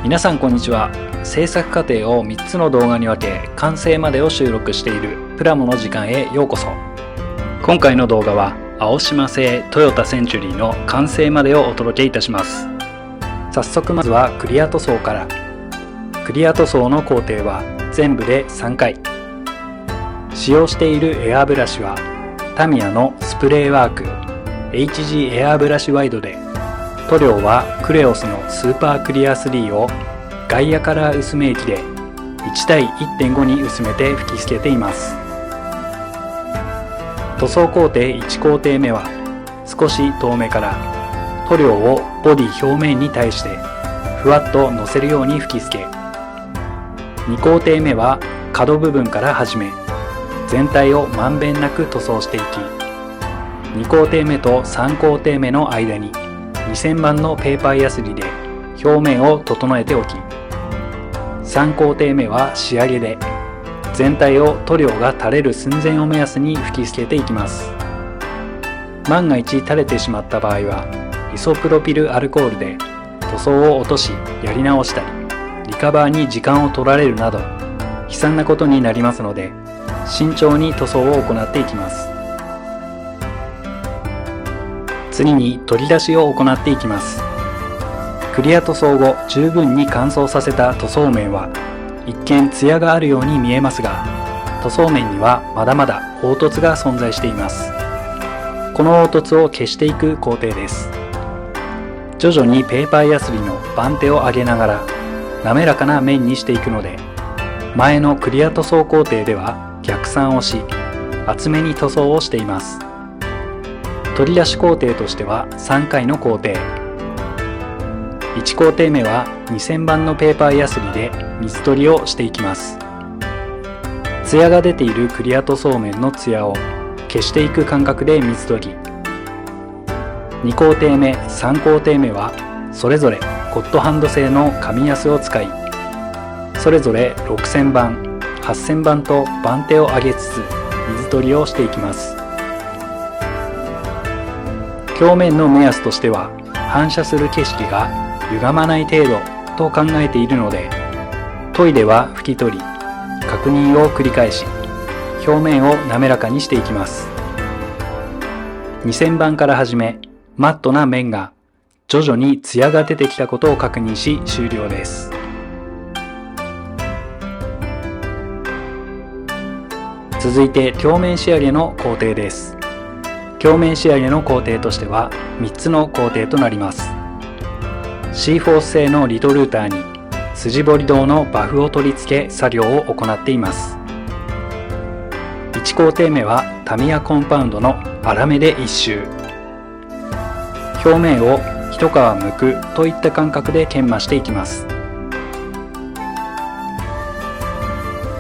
皆さんこんにちは。制作過程を3つの動画に分け完成までを収録しているプラモの時間へようこそ。今回の動画は青島製トヨタセンチュリーの完成までをお届けいたします。早速まずはクリア塗装から。クリア塗装の工程は全部で3回。使用しているエアブラシはタミヤのスプレーワーク HG エアブラシワイドで、塗料はクレオスのスーパークリア3をガイアカラー薄め液で1対 1.5 に薄めて吹き付けています。塗装工程1工程目は少し遠目から塗料をボディ表面に対してふわっとのせるように吹き付け、2工程目は角部分から始め全体をまんべんなく塗装していき、2工程目と3工程目の間に2000番のペーパーヤスリで表面を整えておき、3工程目は仕上げで全体を塗料が垂れる寸前を目安に吹き付けていきます。万が一垂れてしまった場合はイソプロピルアルコールで塗装を落としやり直したり、リカバーに時間を取られるなど悲惨なことになりますので、慎重に塗装を行っていきます。次に取り出しを行っていきます。クリア塗装後十分に乾燥させた塗装面は一見ツヤがあるように見えますが、塗装面にはまだまだ凹凸が存在しています。この凹凸を消していく工程です。徐々にペーパーヤスリの番手を上げながら滑らかな面にしていくので、前のクリア塗装工程では逆算をし厚めに塗装をしています。取り出し工程としては3回の工程。1工程目は2000番のペーパーヤスリで水取りをしていきます。ツヤが出ているクリア塗装面のツヤを消していく感覚で水取り。2工程目、3工程目はそれぞれゴッドハンド製の紙ヤスを使い、それぞれ6000番、8000番と番手を上げつつ水取りをしていきます。表面の目安としては反射する景色が歪まない程度と考えているので、研いでは拭き取り確認を繰り返し表面を滑らかにしていきます。2000番から始めマットな面が徐々にツヤが出てきたことを確認し終了です。続いて鏡面仕上げの工程です。鏡面仕上げの工程としては3つの工程となります。シーフォース製のリトルーターに筋彫り銅のバフを取り付け作業を行っています。1工程目はタミヤコンパウンドの粗めで1周、表面を一皮剥くといった感覚で研磨していきます。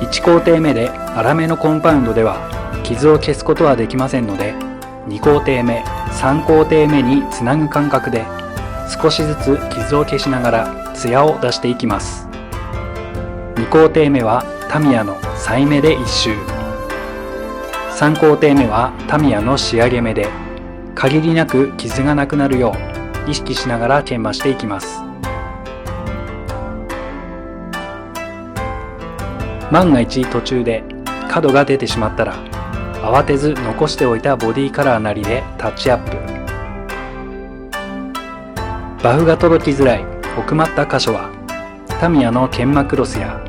1工程目で粗めのコンパウンドでは傷を消すことはできませんので、2工程目、3工程目につなぐ感覚で少しずつ傷を消しながらツヤを出していきます。2工程目はタミヤの再目で1周、3工程目はタミヤの仕上げ目で限りなく傷がなくなるよう意識しながら研磨していきます。万が一途中で角が出てしまったら慌てず残しておいたボディカラーなりでタッチアップ。バフが届きづらい奥まった箇所はタミヤの研磨クロスや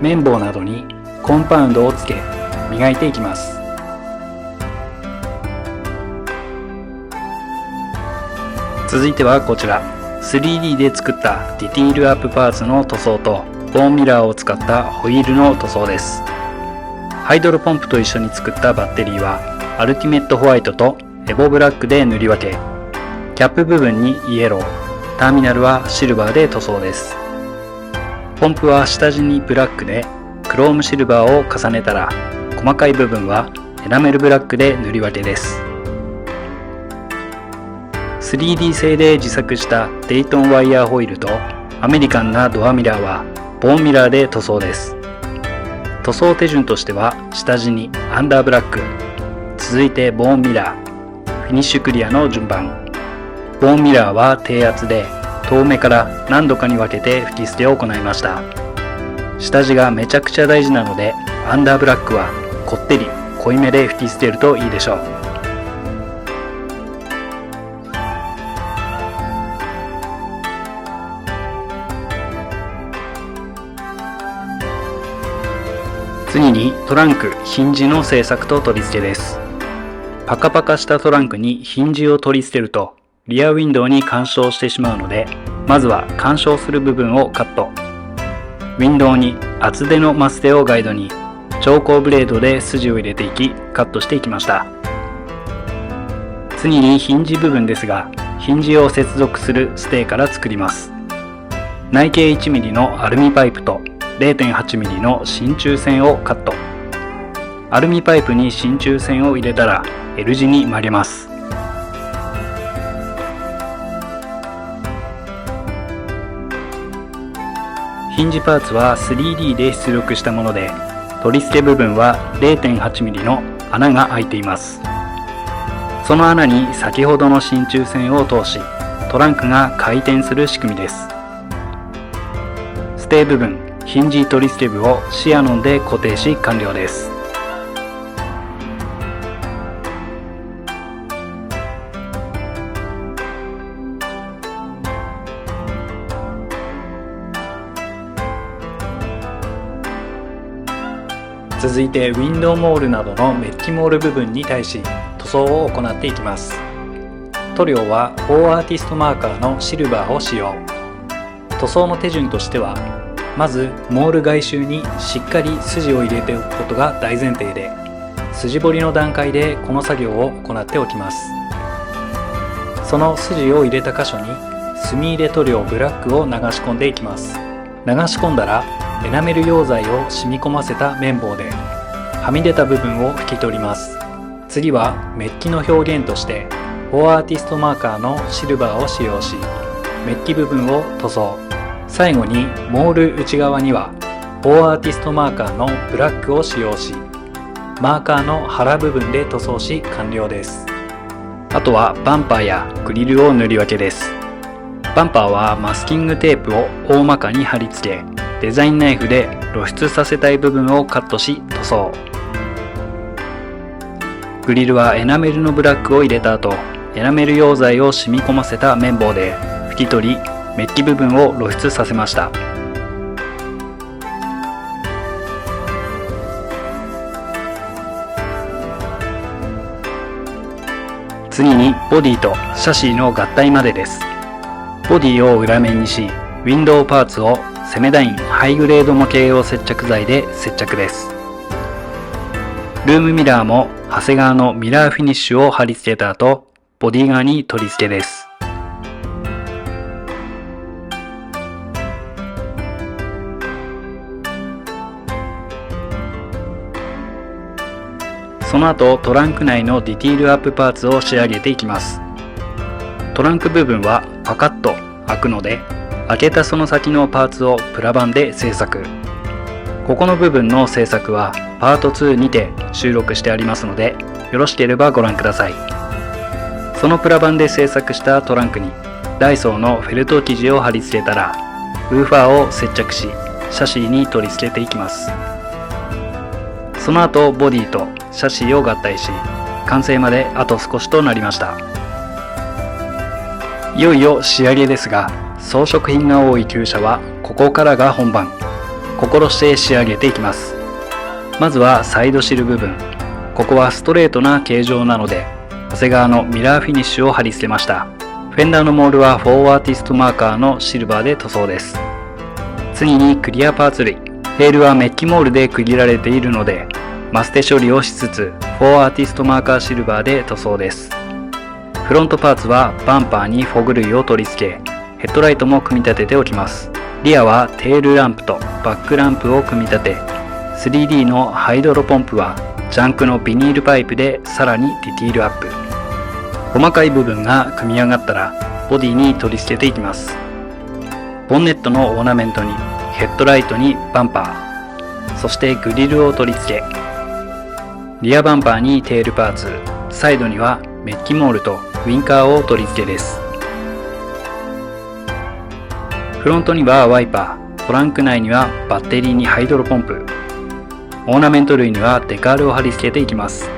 綿棒などにコンパウンドをつけ磨いていきます。続いてはこちら 3D で作ったディティールアップパーツの塗装とボーンミラーを使ったホイールの塗装です。ハイドロポンプと一緒に作ったバッテリーはアルティメットホワイトとエボブラックで塗り分け、キャップ部分にイエロー、ターミナルはシルバーで塗装です。ポンプは下地にブラックでクロームシルバーを重ねたら、細かい部分はエナメルブラックで塗り分けです。3D 製で自作したデイトンワイヤーホイールとアメリカンなドアミラーはボーンミラーで塗装です。塗装手順としては下地にアンダーブラック、続いてボーンミラー、フィニッシュクリアの順番。ボーンミラーは低圧で遠目から何度かに分けて吹き捨てを行いました。下地がめちゃくちゃ大事なので、アンダーブラックはこってり濃いめで吹き捨てるといいでしょう。次にトランク・ヒンジの製作と取り付けです。パカパカしたトランクにヒンジを取り付けるとリアウィンドウに干渉してしまうので、まずは干渉する部分をカット。ウィンドウに厚手のマステをガイドに調光ブレードで筋を入れていきカットしていきました。次にヒンジ部分ですが、ヒンジを接続するステーから作ります。内径 1mm のアルミパイプと 0.8mm の真鍮線をカット。アルミパイプに真鍮線を入れたら L 字に曲げます。ヒンジパーツは 3D で出力したもので、取り付け部分は 0.8mm の穴が開いています。その穴に先ほどの真鍮線を通し、トランクが回転する仕組みです。ステー部分、ヒンジ取り付け部をシアノンで固定し完了です。続いてウィンドウモールなどのメッキモール部分に対し塗装を行っていきます。塗料は4アーティストマーカーのシルバーを使用。塗装の手順としては、まずモール外周にしっかり筋を入れておくことが大前提で、筋彫りの段階でこの作業を行っておきます。その筋を入れた箇所に墨入れ塗料ブラックを流し込んでいきます。流し込んだらエナメル溶剤を染み込ませた綿棒ではみ出た部分を拭き取ります。次はメッキの表現として4アーティストマーカーのシルバーを使用し、メッキ部分を塗装。最後にモール内側には4アーティストマーカーのブラックを使用し、マーカーの腹部分で塗装し完了です。あとはバンパーやグリルを塗り分けです。バンパーはマスキングテープを大まかに貼り付け、デザインナイフで露出させたい部分をカットし塗装。グリルはエナメルのブラックを入れた後、エナメル溶剤を染み込ませた綿棒で拭き取り、メッキ部分を露出させました。次にボディとシャシーの合体までです。ボディを裏面にし、ウィンドウパーツをセメダインハイグレード模型用接着剤で接着です。ルームミラーも長谷川のミラーフィニッシュを貼り付けた後、ボディ側に取り付けです。その後トランク内のディティールアップパーツを仕上げていきます。トランク部分はパカッと開くので、開けたその先のパーツをプラ板で製作。ここの部分の製作はパート2にて収録してありますので、よろしければご覧ください。そのプラ板で製作したトランクにダイソーのフェルト生地を貼り付けたら、ウーファーを接着しシャシーに取り付けていきます。その後ボディとシャシーを合体し、完成まであと少しとなりました。いよいよ仕上げですが、装飾品が多い旧車はここからが本番。心して仕上げていきます。まずはサイドシル部分。ここはストレートな形状なので、長谷川のミラーフィニッシュを貼り付けました。フェンダーのモールは4アーティストマーカーのシルバーで塗装です。次にクリアパーツ類。テールはメッキモールで区切られているので、マステ処理をしつつ4アーティストマーカーシルバーで塗装です。フロントパーツはバンパーにフォグ類を取り付け、ヘッドライトも組み立てておきます。リアはテールランプとバックランプを組み立て、3D のハイドロポンプはジャンクのビニールパイプでさらにディティールアップ。細かい部分が組み上がったらボディに取り付けていきます。ボンネットのオーナメントにヘッドライトにバンパー、そしてグリルを取り付け、リアバンパーにテールパーツ、サイドにはメッキモールとウィンカーを取り付けです。フロントにはワイパー、トランク内にはバッテリーにハイドロポンプ、オーナメント類にはデカールを貼り付けていきます。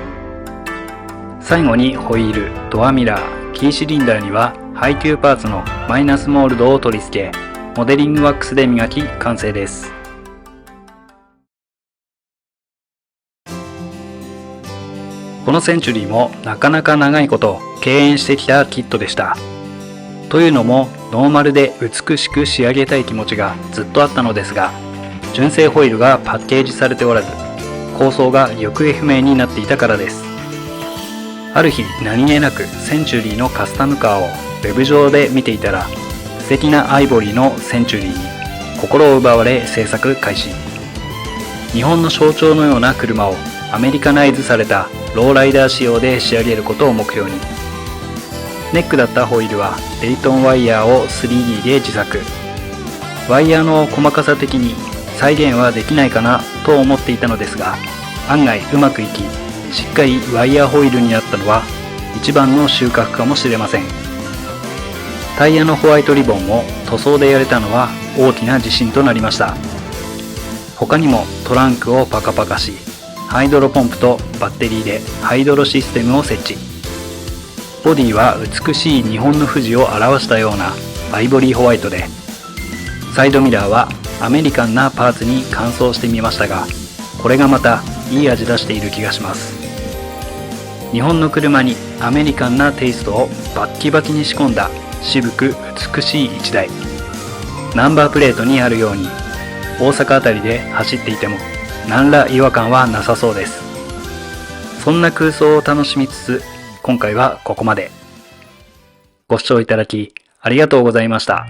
最後にホイール、ドアミラー、キーシリンダーにはハイテューパーツのマイナスモールドを取り付け、モデリングワックスで磨き完成です。このセンチュリーもなかなか長いこと敬遠してきたキットでした。というのもノーマルで美しく仕上げたい気持ちがずっとあったのですが、純正ホイールがパッケージされておらず、構想が行方不明になっていたからです。ある日何気なくセンチュリーのカスタムカーをウェブ上で見ていたら、素敵なアイボリーのセンチュリーに心を奪われ制作開始。日本の象徴のような車をアメリカナイズされたローライダー仕様で仕上げることを目標に、ネックだったホイールはデイトンワイヤーを 3D で自作。ワイヤーの細かさ的に再現はできないかなと思っていたのですが、案外うまくいき、しっかりワイヤーホイールになったのは一番の収穫かもしれません。タイヤのホワイトリボンも塗装でやれたのは大きな自信となりました。他にもトランクをパカパカし、ハイドロポンプとバッテリーでハイドロシステムを設置。ボディは美しい日本の富士を表したようなアイボリーホワイトで、サイドミラーはアメリカンなパーツに換装してみましたが、これがまたいい味出している気がします。日本の車にアメリカンなテイストをバッキバキに仕込んだ渋く美しい一台。ナンバープレートにあるように大阪あたりで走っていても何ら違和感はなさそうです。そんな空想を楽しみつつ、今回はここまで。ご視聴いただきありがとうございました。